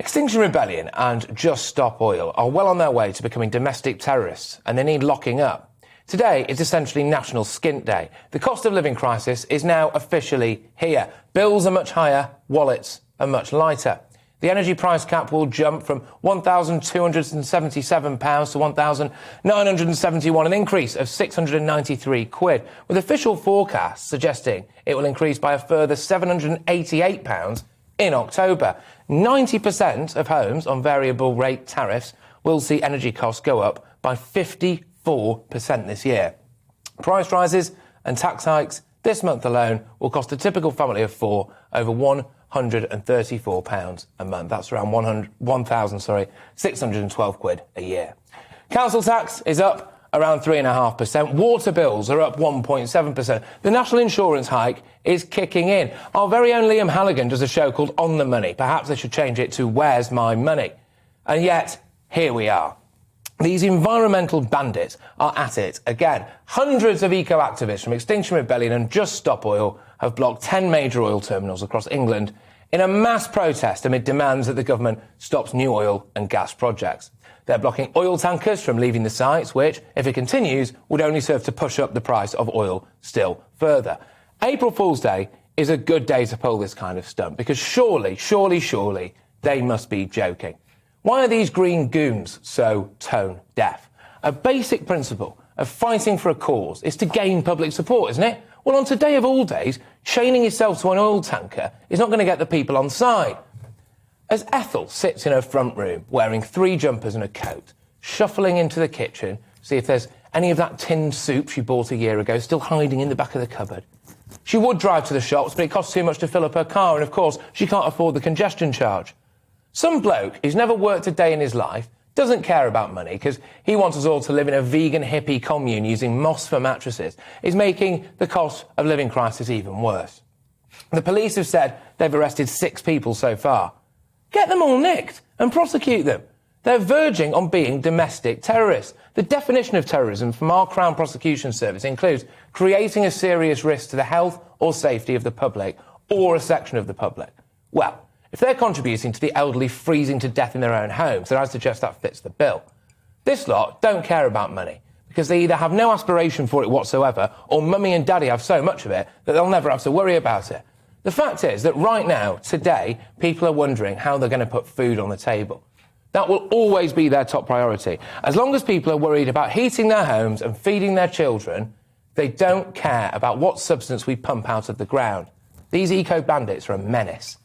Extinction Rebellion and Just Stop Oil are well on their way to becoming domestic terrorists, and they need locking up. Today is essentially National Skint Day. The cost of living crisis is now officially here. Bills are much higher, wallets are much lighter. The energy price cap will jump from £1,277 to £1,971, an increase of £693, with official forecasts suggesting it will increase by a further £788 in October. 90% of homes on variable rate tariffs will see energy costs go up by 54% this year. Price rises and tax hikes this month alone will cost a typical family of four over £134 a month. That's around £612 a year. Council tax is up around 3.5%. Water bills are up 1.7%. The national insurance hike is kicking in. Our very own Liam Halligan does a show called On the Money. Perhaps they should change it to Where's My Money? And yet, here we are. These environmental bandits are at it again. Hundreds of eco-activists from Extinction Rebellion and Just Stop Oil have blocked 10 major oil terminals across England in a mass protest amid demands that the government stops new oil and gas projects. They're blocking oil tankers from leaving the sites, which, if it continues, would only serve to push up the price of oil still further. April Fool's Day is a good day to pull this kind of stunt, because surely they must be joking. Why are these green goons so tone deaf? A basic principle of fighting for a cause is to gain public support, isn't it? Well, on today of all days, chaining yourself to an oil tanker is not going to get the people on side. As Ethel sits in her front room, wearing 3 jumpers and a coat, shuffling into the kitchen to see if there's any of that tinned soup she bought a year ago still hiding in the back of the cupboard. She would drive to the shops, but it costs too much to fill up her car, and of course, she can't afford the congestion charge. Some bloke who's never worked a day in his life doesn't care about money because he wants us all to live in a vegan hippie commune using moss for mattresses, is making the cost of living crisis even worse. The police have said they've arrested 6 people so far. Get them all nicked and prosecute them. They're verging on being domestic terrorists. The definition of terrorism from our Crown Prosecution Service includes creating a serious risk to the health or safety of the public or a section of the public. Well, if they're contributing to the elderly freezing to death in their own homes, then I suggest that fits the bill. This lot don't care about money because they either have no aspiration for it whatsoever or mummy and daddy have so much of it that they'll never have to worry about it. The fact is that right now, today, people are wondering how they're going to put food on the table. That will always be their top priority. As long as people are worried about heating their homes and feeding their children, they don't care about what substance we pump out of the ground. These eco-bandits are a menace.